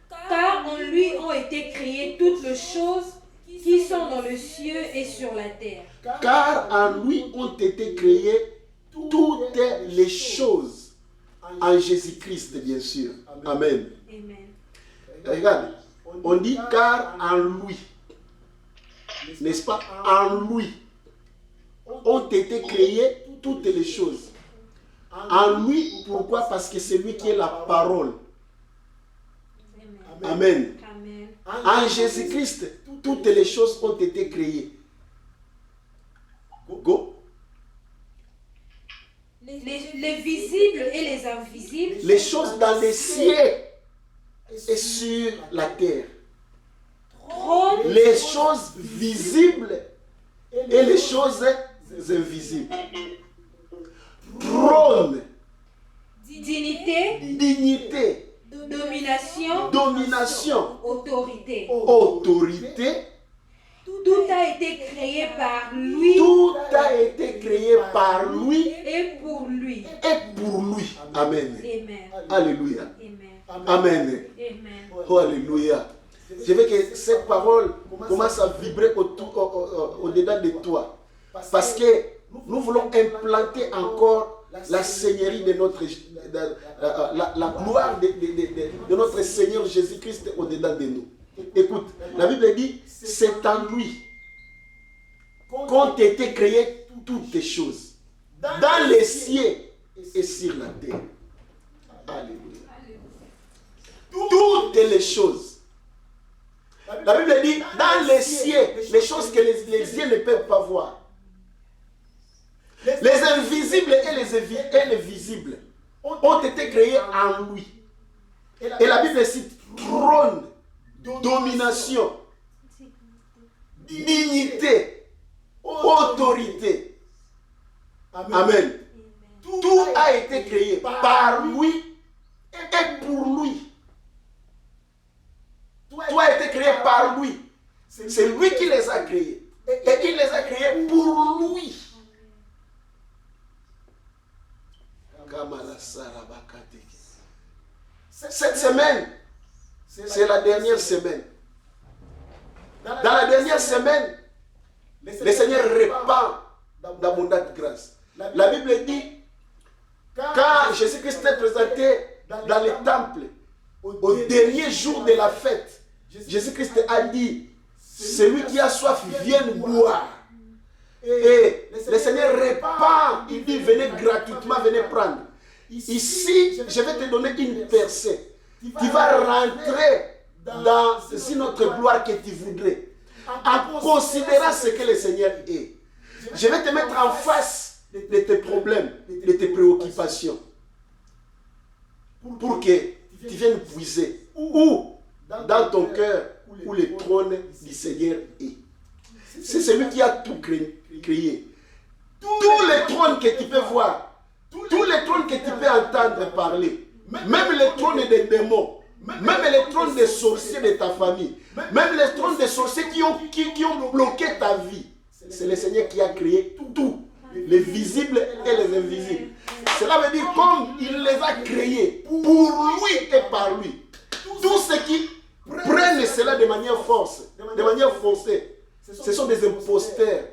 Car en lui ont été créées toutes les choses qui sont dans le cieux et sur la terre. Car en lui ont été créées toutes les choses. En Jésus-Christ, bien sûr. Amen. Amen. Regarde, on dit car en lui. N'est-ce pas? En lui ont été créées toutes les choses. En lui, pourquoi? Parce que c'est lui qui est la parole. Amen. Amen. En Jésus-Christ, toutes les choses ont été créées. Go. Les visibles et les invisibles. Les choses dans les cieux et sur la terre. Trône, Les choses visibles et les choses invisibles. Trône, dignité, dignité, domination, autorité. autorité. Tout a été créé par lui Tout a été créé par lui et pour lui. et pour lui. Amen. Amen. Alléluia. Amen. Amen. Amen. Oh, alléluia. Je veux que cette parole commence à vibrer au-dedans de toi. Parce que nous voulons implanter encore la seigneurie de notre... la gloire de notre Seigneur Jésus-Christ au-dedans de nous. Écoute, la Bible dit, c'est en lui qu'ont été créées toutes les choses. Dans les cieux et sur la terre. Alléluia. Toutes les choses. La Bible dit, dans les cieux, les choses que les yeux ne peuvent pas voir. Les invisibles et les visibles ont été créés en lui. Et la Bible cite trône, domination, dignité, autorité. Amen. Tout a été créé par lui et pour lui. Tout a été créé par lui. C'est lui qui les a créés. Et il les a créés pour lui. Cette semaine, c'est la dernière semaine. Dans la dernière semaine, le Seigneur répand d'abondante grâce. La Bible dit, quand Jésus-Christ est présenté dans le temple, au dernier jour de la fête, Jésus-Christ a dit, celui qui a soif vienne boire. Et le Seigneur répand, il dit, venez gratuitement, venez prendre. Ici, je vais te donner une percée. Tu vas rentrer dans une autre gloire que tu voudrais, en considérant ce que le Seigneur est. Je vais te mettre en face de tes problèmes, de tes préoccupations, pour que tu viennes puiser où dans ton cœur où le trône du Seigneur est. C'est celui qui a tout créé. Tous les trônes que tu peux voir, tous les trônes que tu peux entendre parler, même les trônes des démons, même les trônes des sorciers de ta famille, même les trônes des sorciers qui ont bloqué ta vie, c'est le Seigneur qui a créé tout, les visibles et les invisibles. Cela veut dire comme il les a créés pour lui et par lui. Tous ceux qui prennent cela de manière forcée, ce sont des imposteurs.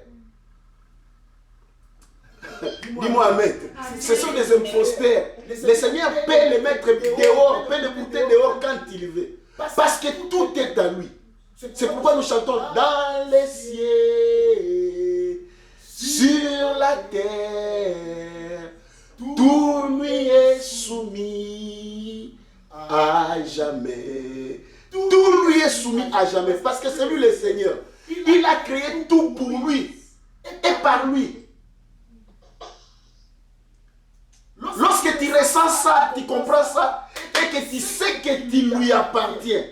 Dis-moi Amen. Ce sont des imposteurs. Le Seigneur peut les mettre dehors, peut les bouter dehors quand il veut. Parce que tout est à lui. C'est pourquoi nous chantons dans les cieux, sur la terre, tout lui est soumis à jamais. Tout lui est soumis à jamais. Parce que c'est lui le Seigneur. Il a créé tout pour lui et par lui. Lorsque tu ressens ça, tu comprends ça et que tu sais que tu lui appartiens.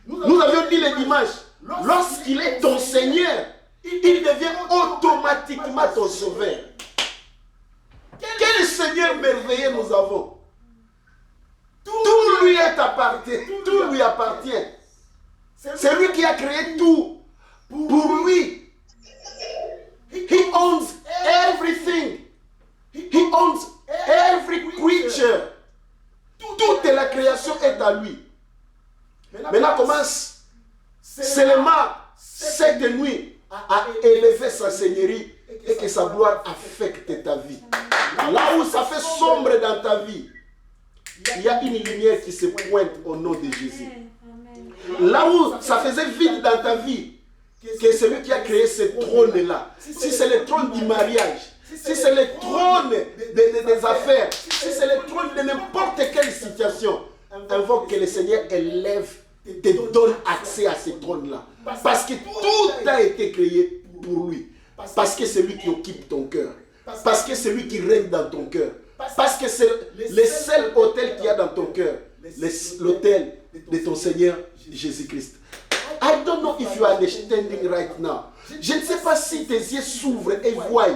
Nous avions dit le dimanche, lorsqu'il est ton Seigneur, il devient automatiquement ton sauveur. Quel Seigneur merveilleux nous avons. Tout lui appartient. Tout lui appartient. C'est lui qui a créé tout pour lui. He owns everything. He owns every creature. Toute la création est à lui. Maintenant commence seulement cette nuit à élever sa seigneurie et que sa gloire affecte ta vie. Là où ça fait sombre dans ta vie, il y a une lumière qui se pointe au nom de Jésus. Là où ça faisait vide dans ta vie, que celui qui a créé ce trône-là, si c'est le trône du mariage, si c'est le trône des affaires, si c'est le trône de n'importe quelle situation, invoque que le Seigneur élève, te donne accès à ce trône-là. Parce que tout a été créé pour lui. Parce que c'est lui qui occupe ton cœur. Parce que c'est lui qui règne dans ton cœur. Parce que c'est le seul autel qu'il y a dans ton cœur. L'autel de ton Seigneur Jésus-Christ. I don't know if you are understanding right now. Je ne sais pas si tes yeux s'ouvrent et voient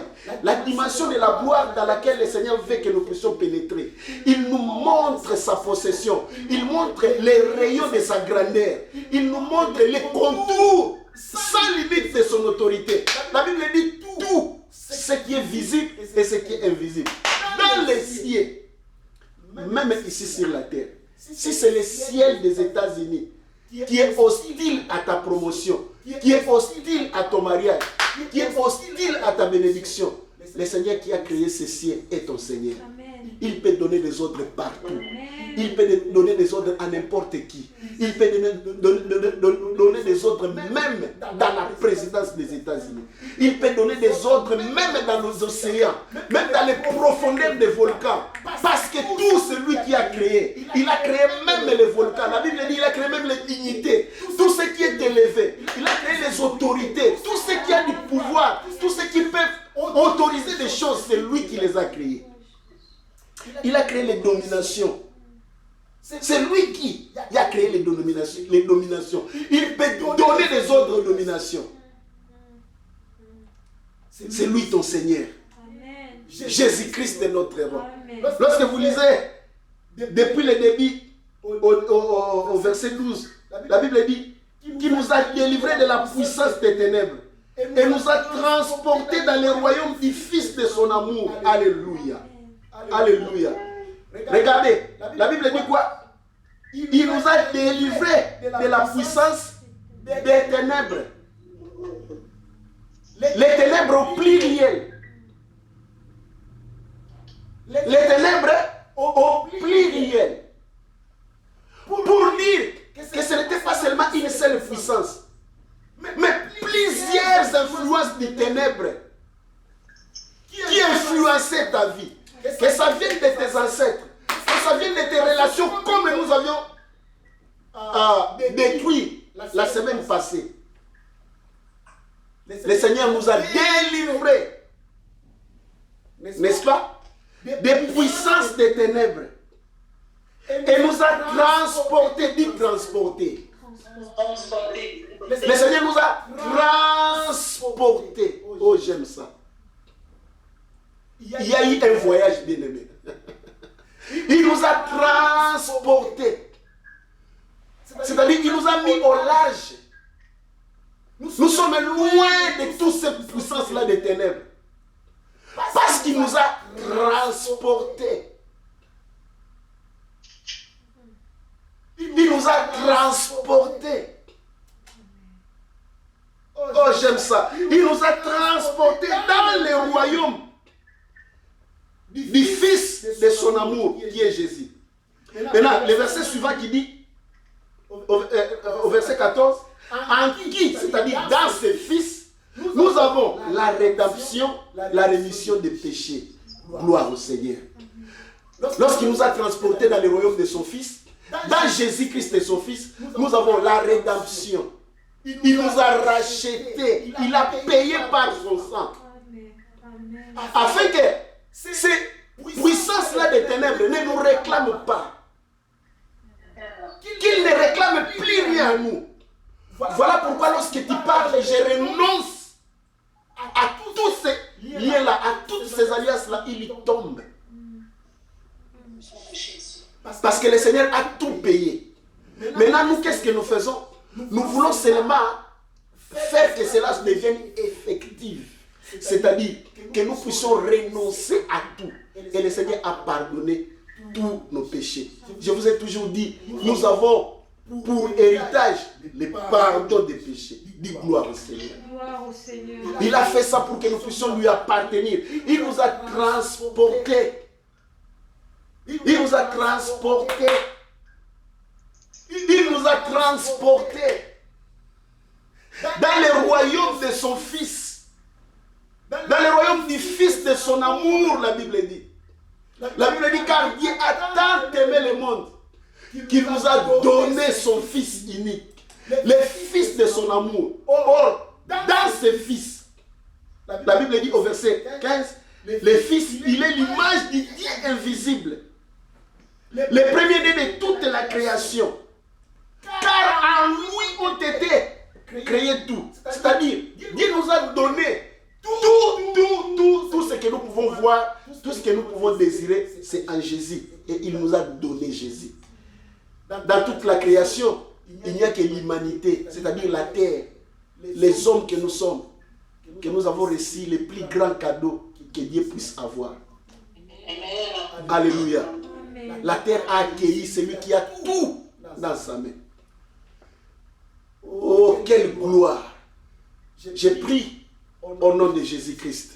la dimension de la gloire dans laquelle le Seigneur veut que nous puissions pénétrer. Il nous montre sa possession. Il montre les rayons de sa grandeur. Il nous montre les contours sans limite de son autorité. La Bible dit tout ce qui est visible et ce qui est invisible. Dans les cieux, même ici sur la terre. Si c'est le ciel des États-Unis qui est hostile à ta promotion, qui est hostile à ton mariage, qui est hostile à ta bénédiction, le Seigneur qui a créé ce ciel est ton Seigneur. Amen. Il peut donner des ordres partout. Amen. Il peut donner des ordres à n'importe qui. Il peut donner des ordres même dans la présidence des États-Unis. Il peut donner des ordres même dans nos océans, même dans les profondeurs des volcans. Parce que tout celui qui a créé, il a créé même les volcans. La Bible dit qu'il a créé même les dignités. Tout ce qui est élevé. Il a créé les autorités. Tout ce qui a du pouvoir. Tout ce qui peut autoriser des choses, c'est lui qui les a créées. Il a créé les dominations. C'est lui qui a créé les dominations. Il peut donner des ordres de domination. C'est lui ton Seigneur. Jésus-Christ est notre roi. Lorsque vous lisez depuis le début au verset 12, la Bible dit qu'il nous a délivrés de la puissance des ténèbres et nous a transportés dans le royaume du Fils de son amour. Alléluia. Alléluia. Regardez, la Bible dit quoi? Il nous a délivrés de la puissance des ténèbres. Les ténèbres au pluriel. Les ténèbres au pluriel. Pour dire que ce n'était pas seulement une seule puissance, mais plusieurs influences des ténèbres qui influençaient ta vie. Que ça vienne de tes ancêtres, que ça vienne de tes relations comme nous avions détruit la semaine passée. Le Seigneur nous a délivrés, n'est-ce pas, des puissances des ténèbres. Et nous a transportés, dit transportés. Le Seigneur nous a transportés. Oh, j'aime ça. Il y a eu un voyage bien-aimé. Il nous a transportés. C'est-à-dire qu'il nous a mis au large. Nous sommes loin de toutes ces puissances-là des ténèbres. Parce qu'il nous a transportés. Il nous a transportés. Oh, j'aime ça. Il nous a transportés dans le royaume du Fils de son amour, qui est Jésus. Maintenant, le verset suivant qui dit, au verset 14, en qui, c'est-à-dire dans ce Fils, nous avons la rédemption, la rémission des péchés. Gloire au Seigneur. Lorsqu'il nous a transportés dans le royaume de son Fils, dans Jésus-Christ et son Fils, nous avons la rédemption. Il nous a rachetés. Il a payé par son sang. Afin que ces puissances-là des ténèbres ne nous réclament pas. Qu'ils ne réclament plus rien à nous. Voilà pourquoi lorsque tu parles, je renonce à tous ces liens-là, à toutes ces alliances-là, il y tombe. Parce que le Seigneur a tout payé. Maintenant, nous, qu'est-ce que nous faisons? Nous voulons seulement faire que cela devienne effectif. C'est-à-dire que nous puissions renoncer à tout. Et le Seigneur a pardonné tous nos péchés. Je vous ai toujours dit, nous avons pour héritage le pardon des péchés. Dis gloire au Seigneur. Il a fait ça pour que nous puissions lui appartenir. Il nous a transportés. Il nous a transportés. Il nous a transportés dans le royaume de son Fils. Dans le royaume du Fils de son amour, la Bible dit. La Bible dit, car Dieu a tant aimé le monde qu'il nous a donné son Fils unique, le Fils de son amour. Or, dans ce Fils, la Bible dit au verset 15, le Fils, il est l'image du Dieu invisible, le premier-né de toute la création. Car en lui ont été créés tout. C'est-à-dire, Dieu nous a donné tout ce que nous pouvons voir, tout ce que nous pouvons désirer, c'est en Jésus. Et il nous a donné Jésus. Dans toute la création, il n'y a que l'humanité, c'est-à-dire la terre, les hommes que nous sommes, que nous avons reçu les plus grands cadeaux que Dieu puisse avoir. Alléluia. La terre a accueilli celui qui a tout dans sa main. Oh, quelle gloire! J'ai pris au nom de Jésus-Christ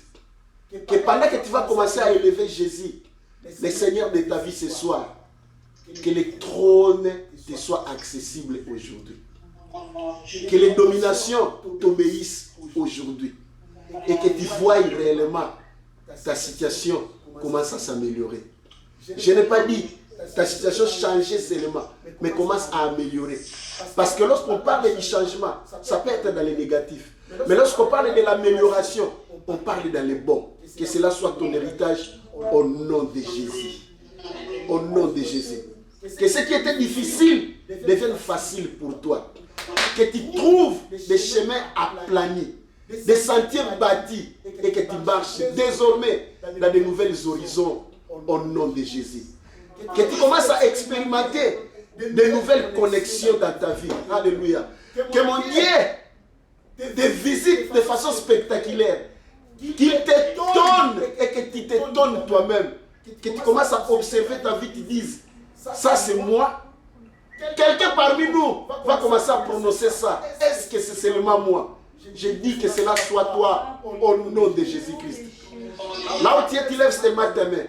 que pendant que tu vas commencer à élever Jésus, le Seigneur de ta vie ce soir, que le trône te soit accessible aujourd'hui. Que les dominations t'obéissent aujourd'hui. Et que tu vois réellement ta situation commence à s'améliorer. Je n'ai pas dit ta situation changer seulement, mais commence à améliorer. Parce que lorsqu'on parle du changement, ça peut être dans les négatifs. Mais lorsqu'on parle de l'amélioration, on parle dans les bons. Que cela soit ton héritage au nom de Jésus. Au nom de Jésus. Que ce qui était difficile devienne facile pour toi. Que tu trouves des chemins aplanis, des sentiers bâtis et que tu marches désormais dans de nouvelles horizons au nom de Jésus. Que tu commences à expérimenter de nouvelles connexions dans ta vie. Alléluia. Que mon Dieu te visite de façon spectaculaire. Qu'il t'étonne et que tu t'étonnes toi-même. Que tu commences à observer ta vie, tu dises, ça c'est moi. Quelqu'un parmi nous va commencer à prononcer ça. Est-ce que c'est seulement moi? Je dis que cela soit toi au nom de Jésus-Christ. Là où tu es, tu lèves tes mains, tes mains.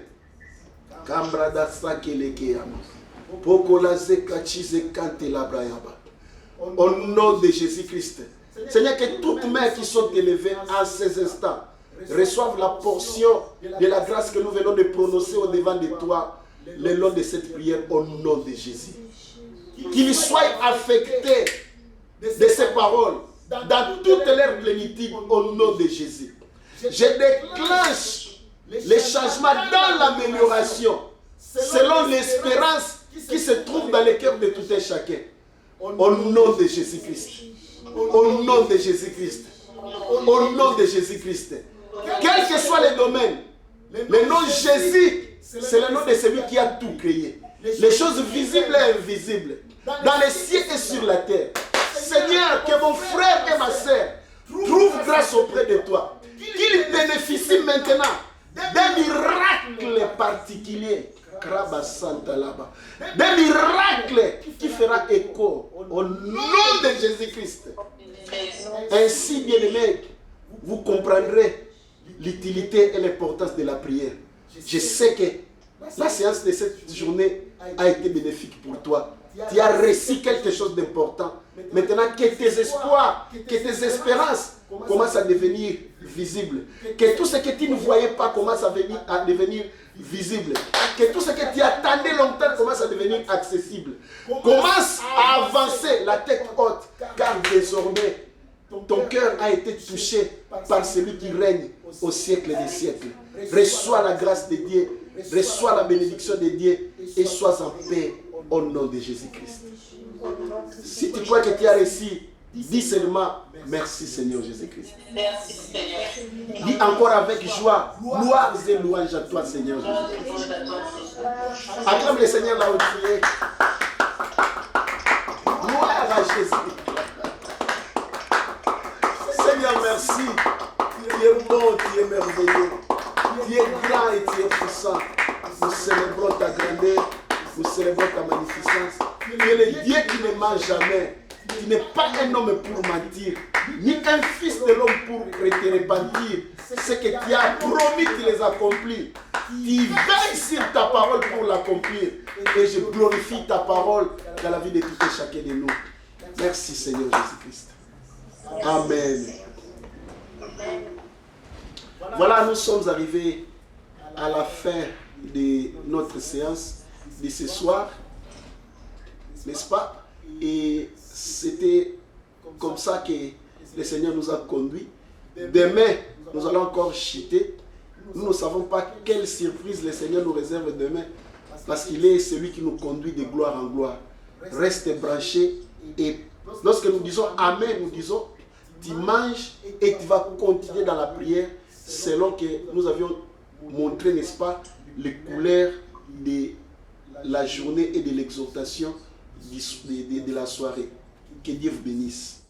Au nom de Jésus-Christ. Seigneur, que toutes mains qui sont élevées en ces instants reçoivent la portion de la grâce que nous venons de prononcer au devant de toi le long de cette prière au nom de Jésus. qu'ils soient affectés de ces paroles dans toute leur plénitude au nom de Jésus. Je déclenche les changements dans l'amélioration selon l'espérance qui se trouve dans le cœur de tout un chacun. Au nom de Jésus-Christ. Au nom de Jésus-Christ. Au nom de Jésus-Christ. Quel que soit le domaine, le nom Jésus, c'est le nom de celui qui a tout créé. Les choses visibles et invisibles, dans les cieux et sur la terre. Seigneur, que mon frère et ma sœur trouvent grâce auprès de toi. Qu'ils bénéficient maintenant d'un miracle particulier. D'un miracle qui fera écho au nom de Jésus-Christ. Ainsi, bien-aimés, vous comprendrez l'utilité et l'importance de la prière. Je sais que la séance de cette journée a été bénéfique pour toi. Tu as reçu quelque chose d'important. Maintenant, que tes espoirs, que tes espérances commencent à devenir visibles. Que tout ce que tu ne voyais pas commence à devenir visible. Que tout ce que tu attendais longtemps commence à devenir accessible. Commence à avancer la tête haute. Car désormais, ton cœur a été touché par celui qui règne au siècle des siècles. Reçois la grâce de Dieu. Reçois la bénédiction de Dieu. Et sois en paix au nom de Jésus-Christ. Si tu crois que tu as reçu, dis seulement merci Seigneur Jésus-Christ. Merci Seigneur. Dis encore avec joie, gloire et louange à toi Seigneur Jésus-Christ. Acclame le Seigneur là où tu es. Gloire à Jésus. Seigneur, merci. Tu es bon, tu es merveilleux. Tu es grand et tu es puissant. Nous célébrons ta grandeur. Nous célébrons ta magnificence. Tu es le Dieu qui ne ment jamais. Tu n'es pas un homme pour mentir, ni un fils de l'homme pour te repentir. Ce que tu as promis, tu les accomplis. Tu veilles sur ta parole pour l'accomplir. Et je glorifie ta parole dans la vie de tout et chacun de nous. Merci Seigneur Jésus-Christ. Amen. Voilà, nous sommes arrivés à la fin de notre séance de ce soir, n'est-ce pas? Et c'était comme ça que le Seigneur nous a conduits. Demain, nous allons encore chuter. Nous ne savons pas quelle surprise le Seigneur nous réserve demain, parce qu'il est celui qui nous conduit de gloire en gloire. Reste branché et lorsque nous disons Amen, nous disons tu manges et tu vas continuer dans la prière selon que nous avions montré, n'est-ce pas, les couleurs de la journée et de l'exhortation de la soirée. Que Dieu vous bénisse.